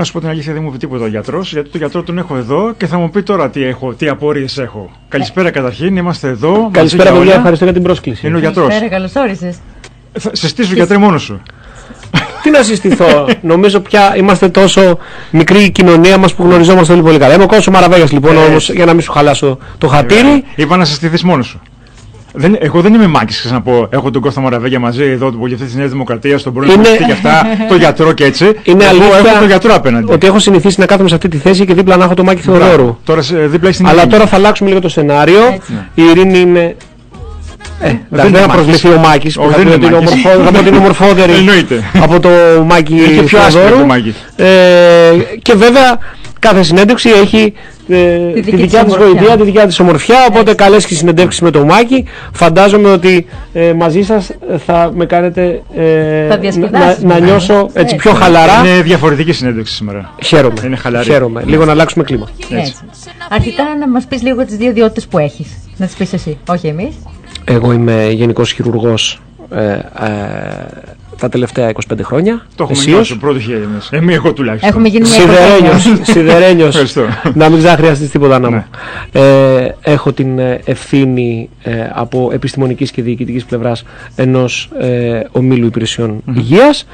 Να σου πω την αλήθεια, δεν μου πει τίποτα ο γιατρός, γιατί τον γιατρό τον έχω εδώ και θα μου πει τώρα τι απορίες έχω. Καλησπέρα καταρχήν, είμαστε εδώ. Καλησπέρα, παιδιά, ευχαριστώ για την πρόσκληση. Είναι ο γιατρός. Καλησπέρα, καλώς όρισες. Σε στήσω, γιατρέ, μόνος σου. Τι να συστηθώ, νομίζω πια είμαστε τόσο μικρή η κοινωνία μας που γνωριζόμαστε όλοι πολύ καλά. Είμαι ο Κώστας Μαραβέγιας, λοιπόν, όμως, για να μην σου χαλάσω το χατήρι. Είπα να σε στηθείς μόνος σου. Εγώ δεν είμαι μάκης, ξέρω να πω. Έχω τον Κώστα Μαραβέγια μαζί εδώ, τον βουλευτή της Νέας Δημοκρατίας, τον πρώην βουλευτή και αυτά, τον γιατρό και έτσι. Είναι αλήθεια έχω τον γιατρό απέναντι. ότι έχω συνηθίσει να κάθομαι σε αυτή τη θέση και δίπλα να έχω τον Μάκη Θεοδόρου. Τώρα δίπλα έχει την Αλλά Ειρήνη. τώρα θα αλλάξουμε λίγο το σενάριο. Η Ειρήνη είναι. Δεν θα προσβληθεί ο Μάκης που θα πω ότι είναι ομορφότερη από το Μάκη Θεοδόρου. Και βέβαια κάθε συνέντευξη έχει τη δικιά της γοητεία, τη δικιά της ομορφιά, οπότε καλές και συνεντεύξεις με τον Μάκη. Φαντάζομαι ότι μαζί σας θα με κάνετε να νιώσω έτσι πιο χαλαρά. Είναι διαφορετική συνέντευξη σήμερα. Χαίρομαι. Λίγο να αλλάξουμε κλίμα. Αρχικά να μας πεις λίγο τις δύο ιδιότητες που έχεις. Να τις πεις εσύ, όχι εμείς. Εγώ είμαι γενικός χειρουργός τα τελευταία 25 χρόνια. Το έχουμε νιώσει πρώτο χέρι μας. Εγώ τουλάχιστον. Έχουμε γίνει Σιδερένιος. Να μην χρειαστείς τίποτα να μου. Έχω την ευθύνη από επιστημονικής και διοικητικής πλευράς ενός ομίλου υπηρεσιών υγείας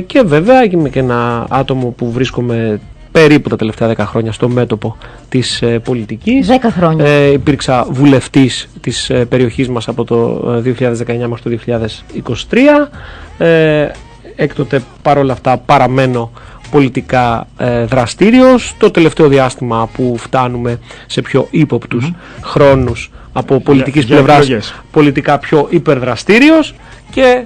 και βέβαια είμαι και ένα άτομο που βρίσκομαι περίπου τα τελευταία 10 χρόνια στο μέτωπο της πολιτικής. 10 χρόνια. Υπήρξα βουλευτής της περιοχής μας από το 2019 μέχρι το 2023. Έκτοτε παρόλα αυτά παραμένω πολιτικά δραστήριος. Το τελευταίο διάστημα που φτάνουμε σε πιο ύποπτους χρόνους από πολιτικής πλευράς, πολιτικά πιο υπερδραστήριος και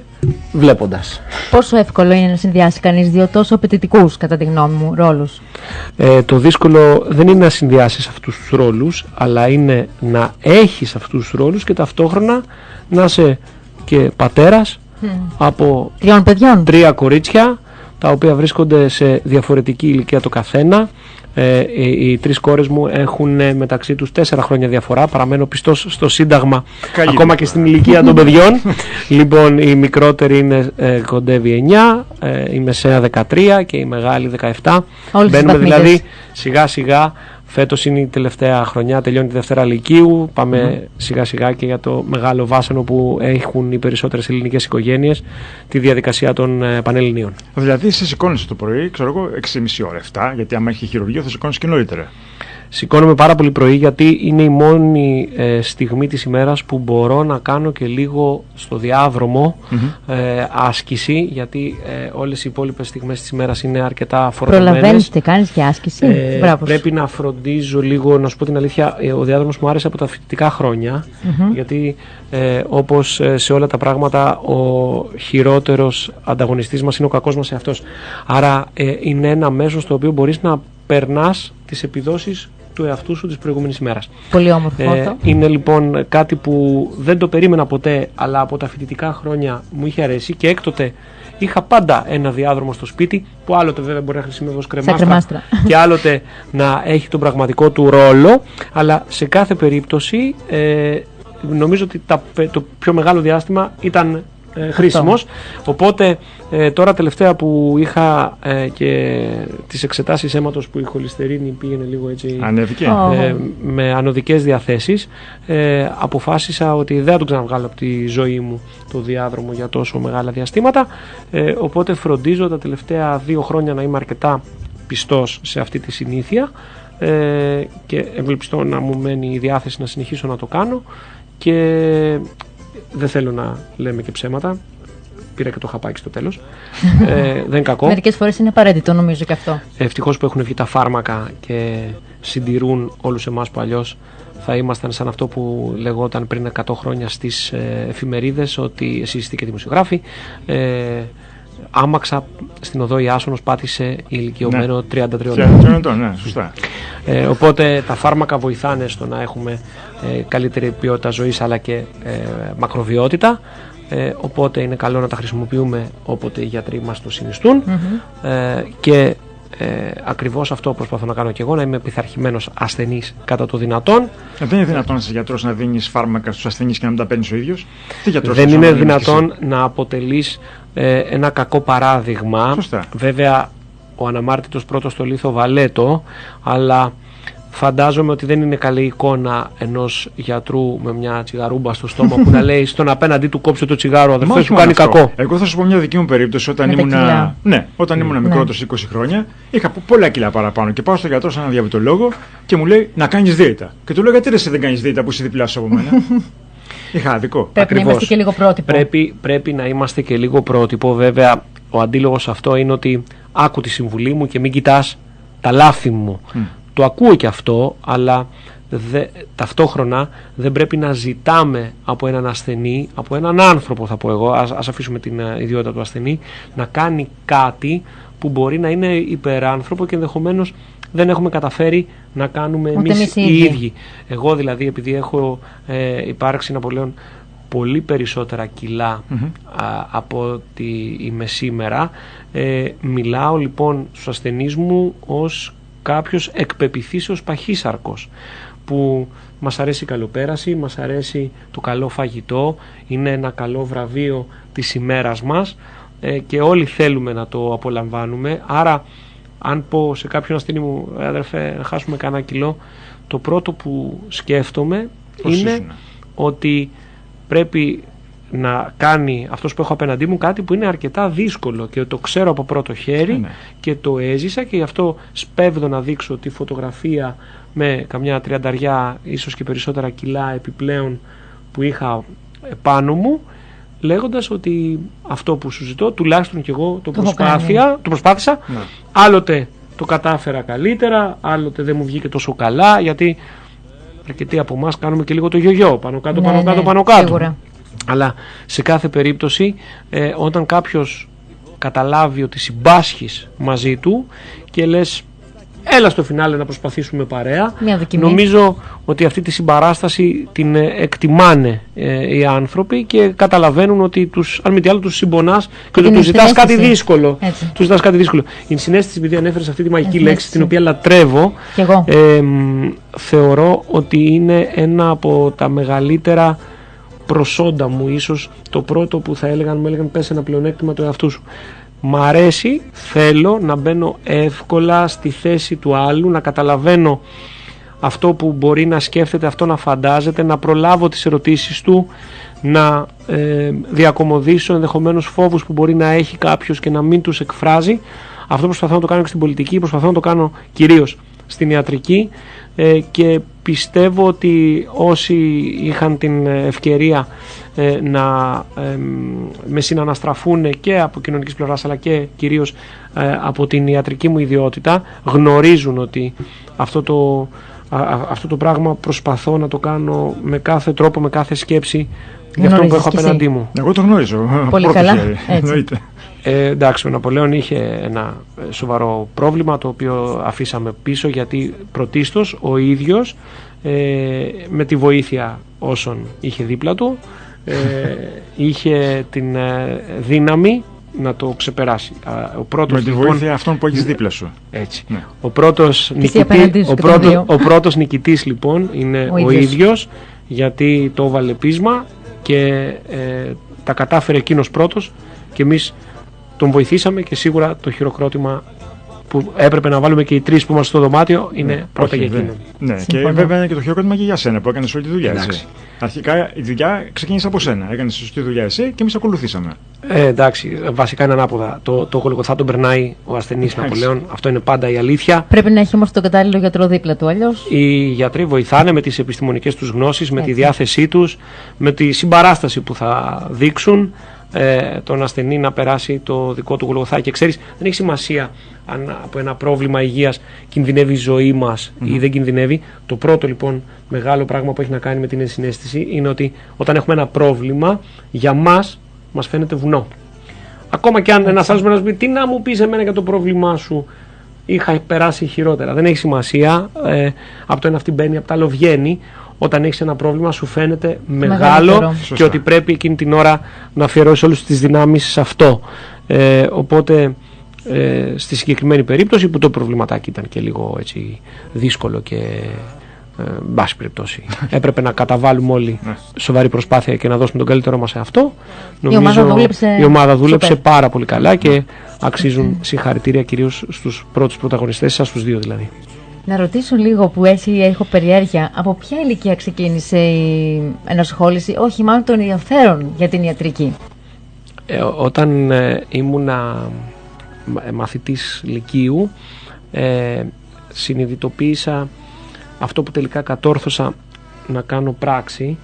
βλέποντας. Πόσο εύκολο είναι να συνδυάσει κανείς δύο τόσο απαιτητικούς, κατά τη γνώμη μου, ρόλους? Το δύσκολο δεν είναι να συνδυάσεις αυτούς τους ρόλους, αλλά είναι να έχεις αυτούς τους ρόλους και ταυτόχρονα να είσαι και πατέρας από 3 παιδιών. 3 κορίτσια, τα οποία βρίσκονται σε διαφορετική ηλικία το καθένα. Οι 3 κόρες μου έχουν μεταξύ τους 4 χρόνια διαφορά. Παραμένω πιστός στο σύνταγμα ακόμα και στην ηλικία των παιδιών. Λοιπόν, η μικρότερη είναι κοντεύει 9, η μεσαία 13 και η μεγάλη 17. Μπαίνουμε δηλαδή σιγά σιγά. Φέτος είναι η τελευταία χρονιά, τελειώνει τη Δευτέρα Λυκείου. Πάμε σιγά σιγά και για το μεγάλο βάσανο που έχουν οι περισσότερες ελληνικές οικογένειες, τη διαδικασία των Πανελληνίων. Δηλαδή, εσύ σηκώνεσαι το πρωί, ξέρω εγώ, 6,5 ώρα, 7, γιατί άμα έχει χειρουργείο θα σηκώνεσαι και νωρίτερα. Σηκώνομαι πάρα πολύ πρωί γιατί είναι η μόνη στιγμή της ημέρας που μπορώ να κάνω και λίγο στο διάδρομο άσκηση, γιατί όλες οι υπόλοιπες στιγμές της ημέρας είναι αρκετά φορτωμένες. Προλαβαίνεις και κάνεις και άσκηση. Πρέπει να φροντίζω λίγο, να σου πω την αλήθεια, ο διάδρομος μου άρεσε από τα φοιτητικά χρόνια, γιατί όπως σε όλα τα πράγματα ο χειρότερος ανταγωνιστής μας είναι ο κακός μας εαυτός. Άρα είναι ένα μέσο στο οποίο μπορείς να περνάς τις επιδόσεις του εαυτού σου της προηγούμενης ημέρας. Πολύ όμορφο αυτό. Είναι λοιπόν κάτι που δεν το περίμενα ποτέ, αλλά από τα φοιτητικά χρόνια μου είχε αρέσει και έκτοτε είχα πάντα ένα διάδρομο στο σπίτι που άλλοτε βέβαια μπορεί να χρησιμεύει ως κρεμάστρα και άλλοτε να έχει τον πραγματικό του ρόλο, αλλά σε κάθε περίπτωση νομίζω ότι το πιο μεγάλο διάστημα ήταν χρήσιμος. Οπότε τώρα τελευταία που είχα και τις εξετάσεις αίματος που η χολυστερίνη πήγαινε λίγο έτσι με ανωδικές διαθέσεις, αποφάσισα ότι δεν θα τον ξαναβγάλω από τη ζωή μου το διάδρομο για τόσο μεγάλα διαστήματα, οπότε φροντίζω τα τελευταία 2 χρόνια να είμαι αρκετά πιστός σε αυτή τη συνήθεια και ευελπιστώ να μου μένει η διάθεση να συνεχίσω να το κάνω και δεν θέλω να λέμε και ψέματα. Πήρα και το χαπάκι στο τέλος. Δεν είναι κακό. Μερικές φορές είναι απαραίτητο, νομίζω και αυτό. Ευτυχώς που έχουν βγει τα φάρμακα και συντηρούν όλους εμάς που αλλιώς θα ήμασταν σαν αυτό που λεγόταν πριν 100 χρόνια στις εφημερίδες, ότι εσείς είστε και δημοσιογράφοι. Άμαξα στην οδό Ιάσονος, πάτησε ηλικιωμένο 33 ετών. Ναι, σωστά. Οπότε τα φάρμακα βοηθάνε στο να έχουμε καλύτερη ποιότητα ζωής αλλά και μακροβιότητα. Οπότε είναι καλό να τα χρησιμοποιούμε όποτε οι γιατροί μας το συνιστούν. Και ακριβώς αυτό προσπαθώ να κάνω και εγώ, να είμαι πειθαρχημένος ασθενής κατά το δυνατόν. Δεν είναι δυνατόν ένας γιατρός να δίνεις φάρμακα στους ασθενείς και να μην τα παίρνεις ο ίδιος. Δεν είναι δυνατόν να αποτελείς ένα κακό παράδειγμα. Σωστά. Βέβαια ο αναμάρτητος πρώτος στο λίθο Βαλέτο, αλλά φαντάζομαι ότι δεν είναι καλή εικόνα ενός γιατρού με μια τσιγαρούμπα στο στόμα που να λέει στον απέναντί του κόψε το τσιγάρο, αδερφέ σου κάνει κακό. Εγώ θα σου πω μια δική μου περίπτωση. Όταν ήμουν μικρότερος 20 χρόνια, είχα πολλά κιλά παραπάνω και πάω στον γιατρό σε έναν διαβητολόγο και μου λέει να κάνεις δίαιτα. Και του λέω γιατί εσύ δεν κάνεις δίαιτα που είσαι διπλάσιο από μένα. Είχα άδικο. Πρέπει να είμαστε και λίγο πρότυπο. Πρέπει να είμαστε και λίγο πρότυπο. Βέβαια, ο αντίλογος αυτό είναι ότι άκου τη συμβουλή μου και μην κοιτάς τα λάθη μου. Το ακούω και αυτό, αλλά ταυτόχρονα δεν πρέπει να ζητάμε από έναν ασθενή, από έναν άνθρωπο θα πω εγώ, ας αφήσουμε την ιδιότητα του ασθενή, να κάνει κάτι που μπορεί να είναι υπεράνθρωπο και ενδεχομένως δεν έχουμε καταφέρει να κάνουμε εμείς οι ίδιοι. Εγώ δηλαδή, επειδή έχω υπάρξει Ναπολέον πολύ περισσότερα κιλά από ότι είμαι σήμερα, μιλάω λοιπόν στους ασθενείς μου ως κάποιος εκπεποιθήσεως παχύσαρκος, που μας αρέσει η καλοπέραση, μας αρέσει το καλό φαγητό, είναι ένα καλό βραβείο της ημέρας μας και όλοι θέλουμε να το απολαμβάνουμε. Άρα αν πω σε κάποιον ασθενή μου, αδερφέ, να χάσουμε κανένα κιλό, το πρώτο που σκέφτομαι είναι ότι πρέπει να κάνει αυτός που έχω απέναντί μου κάτι που είναι αρκετά δύσκολο και το ξέρω από πρώτο χέρι και το έζησα, και γι' αυτό σπέβδω να δείξω τη φωτογραφία με καμιά 30 ίσως και περισσότερα κιλά επιπλέον που είχα πάνω μου, λέγοντας ότι αυτό που σου ζητώ τουλάχιστον και εγώ το προσπάθησα. Άλλοτε το κατάφερα καλύτερα, άλλοτε δεν μου βγήκε τόσο καλά, γιατί αρκετοί από εμάς κάνουμε και λίγο το γιογιό, πάνω κάτω. Αλλά σε κάθε περίπτωση όταν κάποιος καταλάβει ότι συμπάσχεις μαζί του και λες έλα στο φινάλε να προσπαθήσουμε παρέα, νομίζω ότι αυτή τη συμπαράσταση την εκτιμάνε οι άνθρωποι και καταλαβαίνουν ότι αν μη τι άλλο τους συμπονάς και τους ζητάς κάτι δύσκολο. Η συναίσθηση, επειδή ανέφερες αυτή τη μαγική λέξη, την οποία λατρεύω, θεωρώ ότι είναι ένα από τα μεγαλύτερα προσόντα μου, ίσως το πρώτο που θα έλεγαν, μου έλεγαν πες ένα πλεονέκτημα του εαυτού σου. Μ' αρέσει, θέλω να μπαίνω εύκολα στη θέση του άλλου, να καταλαβαίνω αυτό που μπορεί να σκέφτεται, αυτό να φαντάζεται, να προλάβω τις ερωτήσεις του, να διακομωδήσω ενδεχομένως φόβους που μπορεί να έχει κάποιος και να μην τους εκφράζει. Αυτό προσπαθώ να το κάνω και στην πολιτική, προσπαθώ να το κάνω κυρίως στην ιατρική, και πιστεύω ότι όσοι είχαν την ευκαιρία να με συναναστραφούν και από κοινωνικής πλευράς αλλά και κυρίως από την ιατρική μου ιδιότητα, γνωρίζουν ότι αυτό το πράγμα προσπαθώ να το κάνω με κάθε τρόπο, με κάθε σκέψη για αυτό που έχω απέναντί μου. Εγώ το γνωρίζω. Πολύ καλά. Εντάξει, ο Ναπολέον είχε ένα σοβαρό πρόβλημα το οποίο αφήσαμε πίσω, γιατί πρωτίστως ο ίδιος με τη βοήθεια όσων είχε δίπλα του είχε την δύναμη να το ξεπεράσει. Με τη βοήθεια αυτών που έχεις δίπλα σου. Έτσι. Ναι. Ο πρώτος νικητής λοιπόν είναι ο ίδιος, γιατί το έβαλε πείσμα και τα κατάφερε εκείνος πρώτος και εμείς τον βοηθήσαμε, και σίγουρα το χειροκρότημα που έπρεπε να βάλουμε και οι τρεις που είμαστε στο δωμάτιο είναι πρώτα για εκείνον. Ναι, και βέβαια είναι και το χειροκρότημα και για σένα που έκανες όλη τη δουλειά. Αρχικά η δουλειά ξεκίνησε από σένα. Έκανες σωστή δουλειά εσύ και εμείς ακολουθήσαμε. Εντάξει, βασικά είναι ανάποδα. Το Γολγοθά τον περνάει ο ασθενής Ναπολέον. Αυτό είναι πάντα η αλήθεια. Πρέπει να έχει όμως τον κατάλληλο γιατρό δίπλα του, αλλιώς. Οι γιατροί βοηθάνε με τις επιστημονικές τους γνώσεις, με τη διάθεσή τους, με τη συμπαράσταση που θα δείξουν τον ασθενή να περάσει το δικό του Γολγοθά. Και ξέρεις, δεν έχει σημασία αν από ένα πρόβλημα υγείας κινδυνεύει η ζωή μας ή δεν κινδυνεύει. Το πρώτο λοιπόν μεγάλο πράγμα που έχει να κάνει με την ενσυναίσθηση είναι ότι όταν έχουμε ένα πρόβλημα, για μας φαίνεται βουνό. Ακόμα και αν ένας άλλος μπορεί να πει τι να μου πεις εμένα για το πρόβλημά σου, είχα περάσει χειρότερα. Δεν έχει σημασία, από το ένα αυτή μπαίνει, από το άλλο βγαίνει. Όταν έχεις ένα πρόβλημα σου φαίνεται μεγάλο και ότι πρέπει εκείνη την ώρα να αφιερώσεις όλες τις δυνάμεις σε αυτό. Οπότε στη συγκεκριμένη περίπτωση που το προβληματάκι ήταν και λίγο έτσι δύσκολο και μπάση περιπτώσει. Έπρεπε να καταβάλουμε όλοι σοβαρή προσπάθεια και να δώσουμε τον καλύτερό μας σε αυτό. Νομίζω η ομάδα δούλεψε πάρα πολύ καλά και αξίζουν συγχαρητήρια κυρίως στους πρώτους πρωταγωνιστές, σας τους δύο δηλαδή. Να ρωτήσω λίγο που έτσι έχω περιέργεια, από ποια ηλικία ξεκίνησε η ενασχόληση, όχι μάλλον το ενδιαφέρον για την ιατρική? Όταν ήμουνα μαθητής λυκείου, συνειδητοποίησα αυτό που τελικά κατόρθωσα να κάνω πράξη.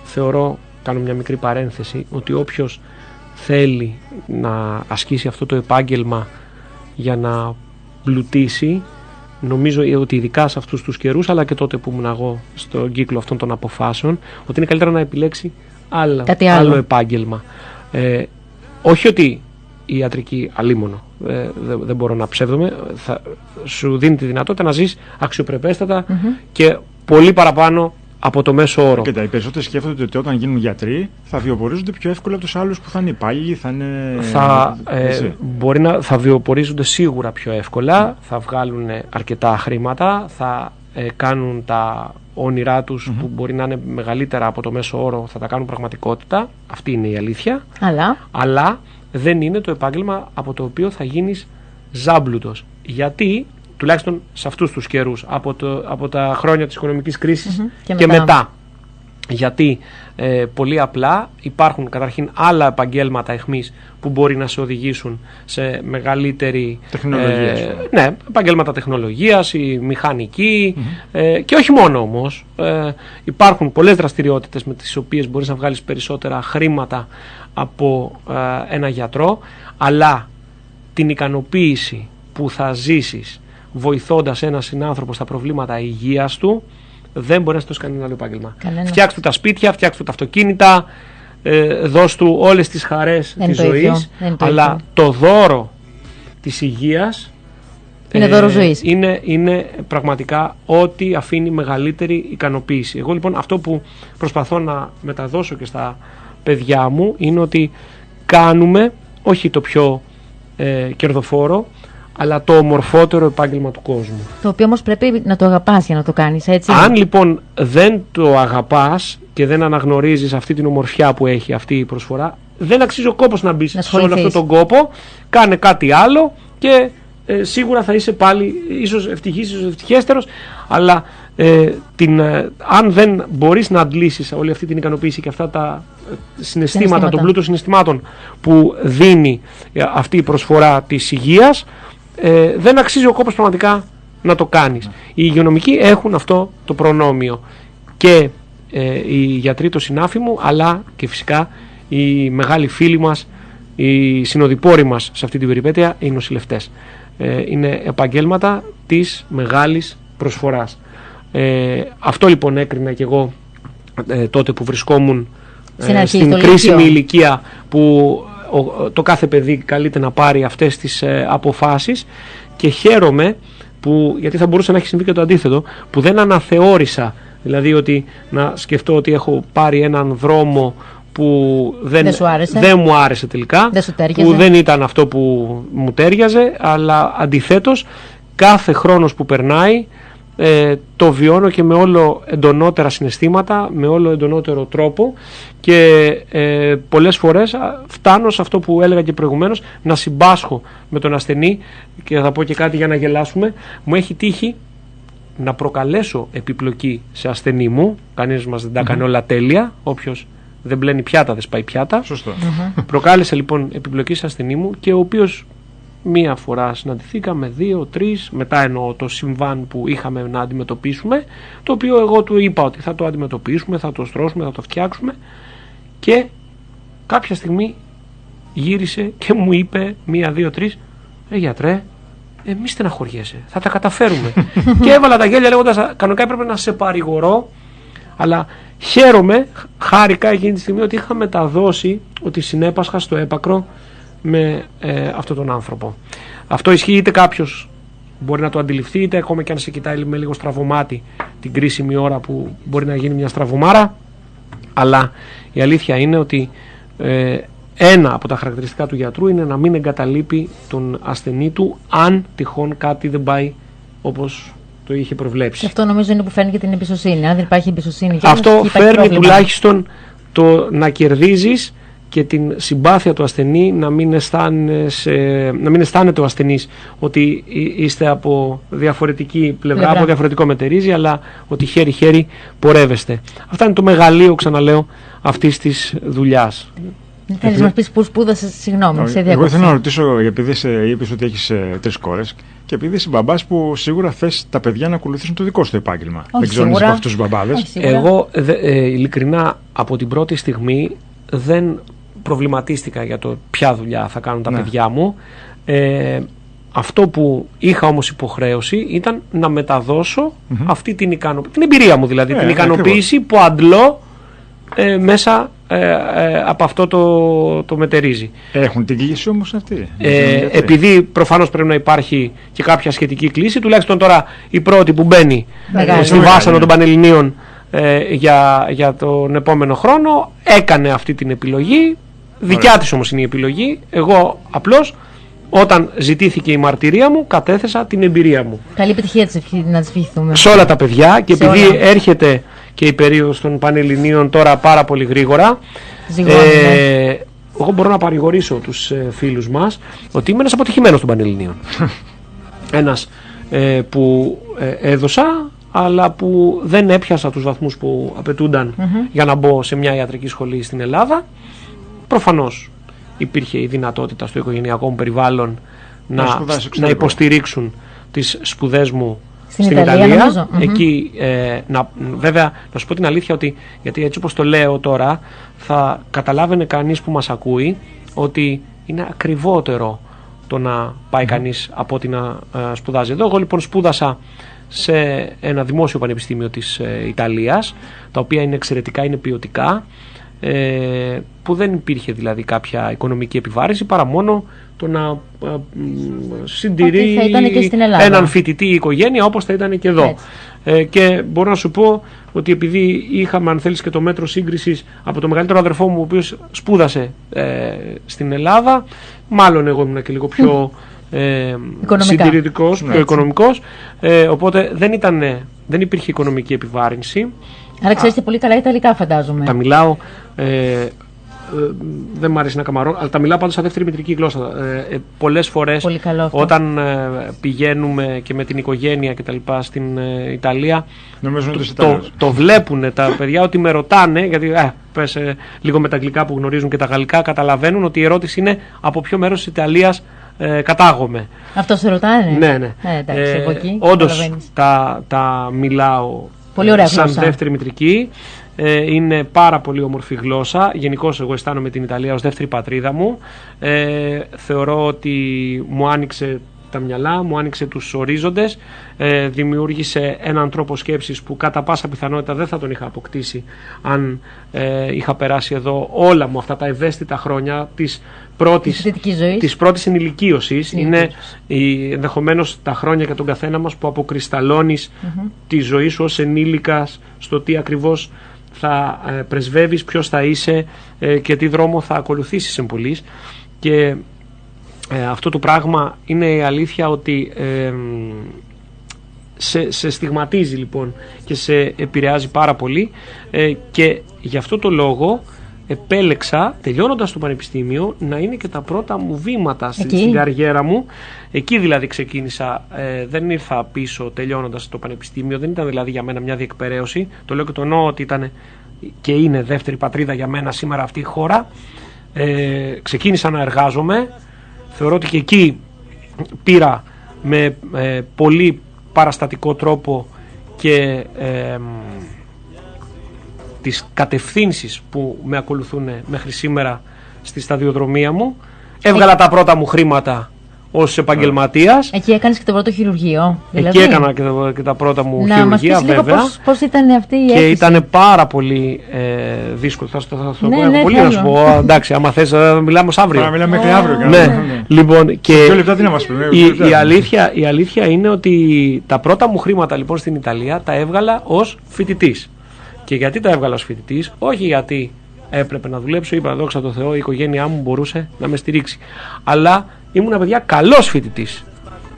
Θεωρώ, κάνω μια μικρή παρένθεση, ότι όποιος θέλει να ασκήσει αυτό το επάγγελμα για να πλουτίσει, νομίζω ότι ειδικά σε αυτούς τους καιρούς, αλλά και τότε που ήμουν εγώ στον κύκλο αυτών των αποφάσεων, ότι είναι καλύτερα να επιλέξει άλλο επάγγελμα. Όχι ότι η ιατρική, αλίμονο, δεν μπορώ να ψεύδομαι, σου δίνει τη δυνατότητα να ζεις αξιοπρεπέστατα και πολύ παραπάνω από το μέσο όρο. Κοίτα, οι περισσότεροι σκέφτονται ότι όταν γίνουν γιατροί θα βιοπορίζονται πιο εύκολα από τους άλλους που θα είναι υπάλληλοι, θα είναι. Θα βιοπορίζονται σίγουρα πιο εύκολα, θα βγάλουν αρκετά χρήματα, θα κάνουν τα όνειρά τους που μπορεί να είναι μεγαλύτερα από το μέσο όρο, θα τα κάνουν πραγματικότητα. Αυτή είναι η αλήθεια. Αλλά δεν είναι το επάγγελμα από το οποίο θα γίνεις ζάμπλουτος. Γιατί, τουλάχιστον σε αυτούς τους καιρούς, από τα χρόνια της οικονομικής κρίσης και μετά. Γιατί πολύ απλά υπάρχουν καταρχήν άλλα επαγγέλματα εχμής που μπορεί να σε οδηγήσουν σε μεγαλύτερη τεχνολογία. Ναι, επαγγέλματα τεχνολογίας, η μηχανική και όχι μόνο όμως. Υπάρχουν πολλές δραστηριότητες με τις οποίες μπορείς να βγάλεις περισσότερα χρήματα από ένα γιατρό, αλλά την ικανοποίηση που θα ζήσεις βοηθώντας έναν συνάνθρωπο στα προβλήματα υγείας του, δεν μπορεί να το κάνει ένα άλλο επάγγελμα. Φτιάξτε του τα σπίτια, φτιάξτε του τα αυτοκίνητα, δώσ' του όλες τις χαρές της ζωής, αλλά το δώρο της υγείας είναι δώρο ζωής. Είναι πραγματικά ό,τι αφήνει μεγαλύτερη ικανοποίηση. Εγώ λοιπόν αυτό που προσπαθώ να μεταδώσω και στα παιδιά μου είναι ότι κάνουμε όχι το πιο κερδοφόρο, αλλά το ομορφότερο επάγγελμα του κόσμου. Το οποίο όμως πρέπει να το αγαπάς για να το κάνεις, έτσι. Αν λοιπόν δεν το αγαπάς και δεν αναγνωρίζεις αυτή την ομορφιά που έχει αυτή η προσφορά, δεν αξίζει ο κόπος να μπεις σε όλο αυτόν τον κόπο. Κάνε κάτι άλλο και σίγουρα θα είσαι πάλι ίσως ευτυχής, ίσως ευτυχέστερος, αλλά αν δεν μπορείς να αντλήσεις όλη αυτή την ικανοποίηση και αυτά τα συναισθήματα, τον πλούτο συναισθημάτων που δίνει αυτή η προσφορά της υγείας, δεν αξίζει ο κόπος πραγματικά να το κάνεις. Οι υγειονομικοί έχουν αυτό το προνόμιο και οι γιατροί το συνάφι μου, αλλά και φυσικά οι μεγάλοι φίλοι μας, οι συνοδοιπόροι μας σε αυτή την περιπέτεια, οι νοσηλευτές. Είναι επαγγέλματα της μεγάλης προσφοράς. Αυτό λοιπόν έκρινα και εγώ τότε που βρισκόμουν στην κρίσιμη ηλικία που το κάθε παιδί καλείται να πάρει αυτές τις αποφάσεις, και χαίρομαι που, γιατί θα μπορούσε να έχει συμβεί και το αντίθετο, που δεν αναθεώρησα, δηλαδή ότι να σκεφτώ ότι έχω πάρει έναν δρόμο που δεν μου άρεσε τελικά, που δεν ήταν αυτό που μου τέριαζε, αλλά αντιθέτως κάθε χρόνος που περνάει το βιώνω και με όλο εντονότερα συναισθήματα, με όλο εντονότερο τρόπο, και πολλές φορές φτάνω σε αυτό που έλεγα και προηγουμένως, να συμπάσχω με τον ασθενή. Και θα πω και κάτι για να γελάσουμε. Μου έχει τύχει να προκαλέσω επιπλοκή σε ασθενή μου. Κανείς μας δεν τα κάνει όλα τέλεια. Όποιος δεν πλένει πιάτα δεν σπάει πιάτα. Σωστό. Προκάλεσε λοιπόν επιπλοκή σε ασθενή μου, και ο οποίος μία φορά συναντηθήκαμε, 2-3, μετά εννοώ το συμβάν που είχαμε να αντιμετωπίσουμε, το οποίο εγώ του είπα ότι θα το αντιμετωπίσουμε, θα το στρώσουμε, θα το φτιάξουμε, και κάποια στιγμή γύρισε και μου είπε 1-2-3, γιατρέ, μη στεναχωριέσαι, θα τα καταφέρουμε. Και έβαλα τα γέλια λέγοντας, κανονικά έπρεπε να σε παρηγορώ, αλλά χαίρομαι, χάρηκα εκείνη τη στιγμή ότι είχα μεταδώσει, ότι συνέπασχα στο έπακρο με αυτόν τον άνθρωπο. Αυτό ισχύει, είτε κάποιος μπορεί να το αντιληφθεί, είτε ακόμα και αν σε κοιτάει με λίγο στραβωμάτι την κρίσιμη ώρα που μπορεί να γίνει μια στραβωμάρα, αλλά η αλήθεια είναι ότι ένα από τα χαρακτηριστικά του γιατρού είναι να μην εγκαταλείπει τον ασθενή του, αν τυχόν κάτι δεν πάει όπως το είχε προβλέψει. Και αυτό νομίζω είναι που φέρνει και την εμπιστοσύνη. Αν δεν υπάρχει εμπιστοσύνη, αυτό φέρνει τουλάχιστον το να κερδίζεις και την συμπάθεια του ασθενή, να μην αισθάνεται ο ασθενής ότι είστε από διαφορετική πλευρά, από διαφορετικό μετερίζει, αλλά ότι χέρι-χέρι πορεύεστε. Αυτά είναι το μεγαλείο, ξαναλέω, αυτής της δουλειάς. Θέλεις να μας πεις πού σπούδασες, συγγνώμη, σε εγώ ήθελα να ρωτήσω, επειδή είπες ότι έχεις 3 κόρες και επειδή είσαι μπαμπάς που σίγουρα θες τα παιδιά να ακολουθήσουν το δικό σου το επάγγελμα. Δεν ξέρω αν είσαι από αυτούς τους μπαμπάδες. Εγώ ειλικρινά από την πρώτη στιγμή δεν προβληματίστηκα για το ποια δουλειά θα κάνουν τα παιδιά μου. Αυτό που είχα όμως υποχρέωση ήταν να μεταδώσω αυτή την εμπειρία μου, δηλαδή την ικανοποίηση που αντλώ μέσα από αυτό το μετερίζει. Έχουν την κλίση όμως αυτή. Επειδή προφανώς πρέπει να υπάρχει και κάποια σχετική κλίση, τουλάχιστον τώρα η πρώτη που μπαίνει στη Βάσανο των Πανελληνίων για τον επόμενο χρόνο έκανε αυτή την επιλογή. Δικιά της όμως είναι η επιλογή. Εγώ απλώς όταν ζητήθηκε η μαρτυρία μου κατέθεσα την εμπειρία μου. Καλή επιτυχία να τις ευχηθούμε σε όλα τα παιδιά και επειδή έρχεται και η περίοδος των Πανελληνίων τώρα πάρα πολύ γρήγορα, εγώ μπορώ να παρηγορήσω τους φίλους μας ότι είμαι ένας αποτυχημένος των Πανελληνίων. Ένας που έδωσα, αλλά που δεν έπιασα τους βαθμούς που απαιτούνταν για να μπω σε μια ιατρική σχολή στην Ελλάδα. Προφανώς υπήρχε η δυνατότητα στο οικογενειακό μου περιβάλλον να υποστηρίξουν τις σπουδές μου στην Ιταλία. Εκεί, βέβαια, να σου πω την αλήθεια ότι, γιατί έτσι όπως το λέω τώρα, θα καταλάβαινε κανείς που μας ακούει ότι είναι ακριβότερο το να πάει κανείς από ότι να σπουδάζει εδώ. Εγώ λοιπόν σπούδασα σε ένα δημόσιο πανεπιστήμιο της Ιταλίας, τα οποία είναι εξαιρετικά, είναι ποιοτικά, που δεν υπήρχε δηλαδή κάποια οικονομική επιβάρυνση παρά μόνο το να συντηρεί έναν φοιτητή οικογένεια όπως θα ήταν και εδώ. Και μπορώ να σου πω ότι επειδή είχαμε, αν θέλεις, και το μέτρο σύγκρισης από το μεγαλύτερο αδερφό μου ο οποίος σπούδασε στην Ελλάδα, μάλλον εγώ ήμουν και λίγο πιο συντηρητικός, πιο οικονομικός, οπότε δεν υπήρχε οικονομική επιβάρυνση. Άρα ξέρεις και πολύ καλά Ιταλικά, φαντάζομαι. Τα μιλάω, δεν μου αρέσει να καμαρώ, αλλά τα μιλάω πάντως σαν δεύτερη μητρική γλώσσα. Πολλές φορές όταν πηγαίνουμε και με την οικογένεια και τα λοιπά στην Ιταλία, το βλέπουν τα παιδιά ότι με ρωτάνε, γιατί πες λίγο με τα αγγλικά που γνωρίζουν και τα γαλλικά, καταλαβαίνουν ότι η ερώτηση είναι από ποιο μέρος της Ιταλίας κατάγομαι. Αυτό σε ρωτάνε? Ναι. Εντάξει, από εκεί, όντως τα μιλάω σαν δεύτερη μητρική. Είναι πάρα πολύ όμορφη γλώσσα. Γενικώς εγώ αισθάνομαι την Ιταλία ως δεύτερη πατρίδα μου. Θεωρώ ότι μου άνοιξε τα μυαλά, μου άνοιξε τους ορίζοντες, δημιούργησε έναν τρόπο σκέψης που κατά πάσα πιθανότητα δεν θα τον είχα αποκτήσει αν είχα περάσει εδώ όλα μου αυτά τα ευαίσθητα χρόνια της πρώτης ενηλικίωσης. Είναι ενδεχομένως τα χρόνια για τον καθένα μας που αποκρισταλώνεις τη ζωή σου ως ενήλικας στο τι ακριβώς θα πρεσβεύεις, ποιος θα είσαι και τι δρόμο θα ακολουθήσεις εμπολής. Και αυτό το πράγμα είναι η αλήθεια ότι σε στιγματίζει λοιπόν και σε επηρεάζει πάρα πολύ, και γι' αυτό το λόγο επέλεξα, τελειώνοντας το πανεπιστήμιο, να είναι και τα πρώτα μου βήματα στην καριέρα μου. Εκεί δηλαδή ξεκίνησα, δεν ήρθα πίσω τελειώνοντας το πανεπιστήμιο, δεν ήταν δηλαδή για μένα μια διεκπεραίωση. Το λέω και το εννοώ ότι ήταν και είναι δεύτερη πατρίδα για μένα σήμερα αυτή η χώρα. Ξεκίνησα να εργάζομαι. Θεωρώ ότι και εκεί πήρα με πολύ παραστατικό τρόπο και τις κατευθύνσεις που με ακολουθούν μέχρι σήμερα στη σταδιοδρομία μου. Έβγαλα τα πρώτα μου χρήματα ως επαγγελματίας. Εκεί έκανες και το πρώτο χειρουργείο. Δηλαδή. Εκεί έκανα και τα πρώτα μου χειρουργεία, βέβαια. Πώς ήταν αυτή η αίσθηση? Και ήταν πάρα πολύ δύσκολο. Θα το πω πολύ να σου πω. Εντάξει, άμα θες μιλάμε ως αύριο. Μιλάμε μέχρι αύριο. Λοιπόν, και λεπτά τι να μας πει. Η αλήθεια είναι ότι τα πρώτα μου χρήματα λοιπόν στην Ιταλία τα έβγαλα ως φοιτητής. Και γιατί τα έβγαλα ως φοιτητής? Όχι γιατί έπρεπε να δουλέψω, είπα δόξα τω Θεώ, η οικογένειά μου μπορούσε να με στηρίξει. Αλλά ήμουν, παιδιά, καλός φοιτητής.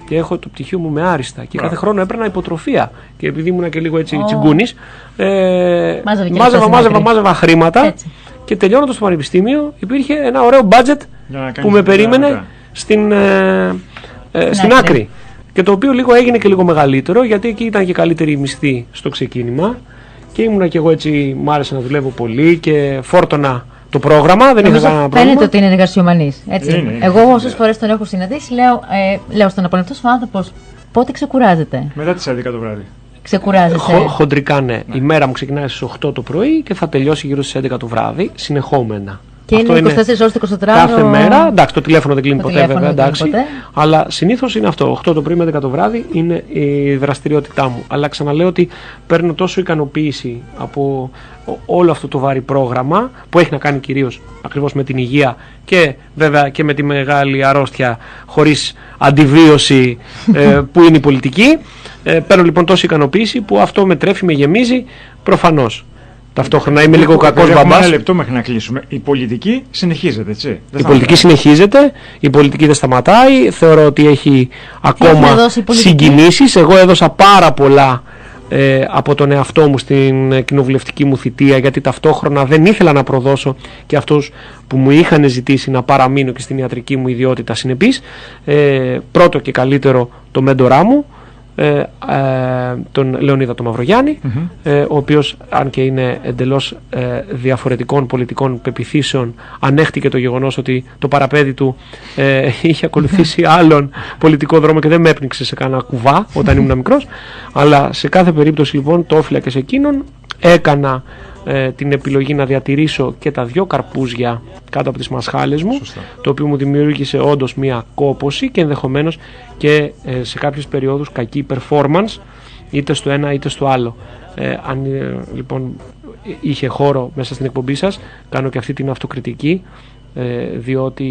και έχω το πτυχίο μου με άριστα. Και κάθε χρόνο έπαιρνα υποτροφία. Και επειδή ήμουν και λίγο έτσι τσιγκούνης, μάζευα χρήματα. Έτσι. Και τελειώνοντας το πανεπιστήμιο, υπήρχε ένα ωραίο budget που με περίμενε στην άκρη. Και το οποίο λίγο έγινε και λίγο μεγαλύτερο, γιατί εκεί ήταν και καλύτερη η μισθή στο ξεκίνημα. Και ήμουνα και εγώ έτσι, μου άρεσε να δουλεύω πολύ και φόρτωνα το πρόγραμμα. Δεν είχα κανένα πρόβλημα. Φαίνεται ότι είναι εργασιομανής. Εγώ όσες φορές τον έχω συναντήσει, λέω στον απολυτό σου άνθρωπος, πότε ξεκουράζεται? Μετά τις 11 το βράδυ. Ξεκουράζεσαι? Χοντρικά, ναι. Η μέρα μου ξεκινάει στις 8 το πρωί και θα τελειώσει γύρω στις 11 το βράδυ, συνεχόμενα. Και αυτό είναι 24 ώρες το 24ωρο. Κάθε μέρα. Εντάξει, το τηλέφωνο δεν κλείνει ποτέ, βέβαια. Εντάξει. Αλλά συνήθως είναι αυτό. 8 το πρωί με 11 το βράδυ είναι η δραστηριότητά μου. Αλλά ξαναλέω ότι παίρνω τόσο ικανοποίηση από όλο αυτό το βαρύ πρόγραμμα που έχει να κάνει κυρίως ακριβώς με την υγεία και βέβαια και με τη μεγάλη αρρώστια χωρίς αντιβίωση που είναι η πολιτική. Παίρνω λοιπόν τόση ικανοποίηση που αυτό με τρέφει, με γεμίζει προφανώς. Ταυτόχρονα είμαι λίγο κακός μπαμπάς. Ένα λεπτό μέχρι να κλείσουμε. Η πολιτική συνεχίζεται, έτσι? Η πολιτική συνεχίζεται, η πολιτική δεν σταματάει. Θεωρώ ότι έχει ακόμα συγκινήσεις. Εγώ έδωσα πάρα πολλά από τον εαυτό μου στην κοινοβουλευτική μου θητεία, γιατί ταυτόχρονα δεν ήθελα να προδώσω και αυτούς που μου είχαν ζητήσει να παραμείνω και στην ιατρική μου ιδιότητα συνεπής. Πρώτο και καλύτερο το μέντορά μου, τον Λεωνίδα τον Μαυρογιάννη, ο οποίος, αν και είναι εντελώς διαφορετικών πολιτικών πεποιθήσεων, ανέχτηκε το γεγονός ότι το παραπέδι του είχε ακολουθήσει άλλον πολιτικό δρόμο και δεν με έπνιξε σε κανένα κουβά όταν ήμουν μικρός. Αλλά σε κάθε περίπτωση λοιπόν το όφιλα και σε εκείνον. Έκανα την επιλογή να διατηρήσω και τα 2 καρπούζια κάτω από τις μασχάλες μου. Σωστά. Το οποίο μου δημιούργησε όντως μια κόπωση και ενδεχομένως και σε κάποιες περιόδους κακή performance είτε στο ένα είτε στο άλλο. Αν λοιπόν είχε χώρο μέσα στην εκπομπή σας, κάνω και αυτή την αυτοκριτική, διότι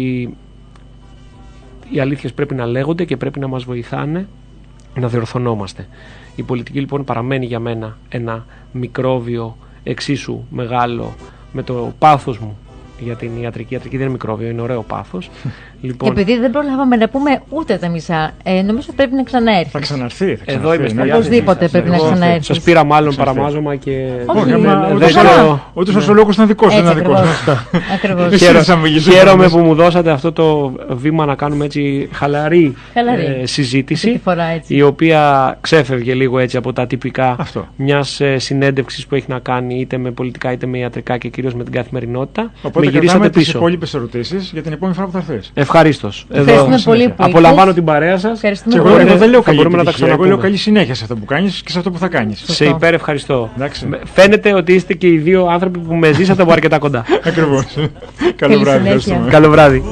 οι αλήθειες πρέπει να λέγονται και πρέπει να μας βοηθάνε να διορθωνόμαστε. Η πολιτική λοιπόν παραμένει για μένα ένα μικρόβιο εξίσου μεγάλο με το πάθος μου για την ιατρική. Η ιατρική δεν είναι μικρόβιο, είναι ωραίο πάθος. Λοιπόν, και επειδή δεν προλάβαμε να πούμε ούτε τα μισά, νομίζω πρέπει να ξαναέρθει. Θα ξαναρθεί. Εδώ είμαι. Οπωσδήποτε πρέπει να ξαναέρθει. Σας πήρα μάλλον παραμάζωμα και. Ούτε ο λόγος ήταν δικός, δεν είναι δικός μας. Χαίρομαι που μου δώσατε αυτό το βήμα να κάνουμε έτσι χαλαρή συζήτηση, η οποία ξέφευγε λίγο έτσι από τα τυπικά μιας συνέντευξης που έχει να κάνει είτε με πολιτικά είτε με ιατρικά και κυρίως με την καθημερινότητα. Οπότε κρατάμε τις υπόλοιπες ερωτήσεις για την επόμενη φορά που θα έρθεις. Ευχαρίστως. Ευχαριστούμε πολύ που απολαμβάνω την παρέα σας. Εγώ δεν λέω καλή επιτυχία, εγώ λέω καλή συνέχεια σε αυτό που κάνεις και σε αυτό που θα κάνεις. Σε υπερευχαριστώ. Φαίνεται ότι είστε και οι 2 άνθρωποι που με ζήσατε από αρκετά κοντά. Ακριβώς. Καλό βράδυ. Καλό βράδυ.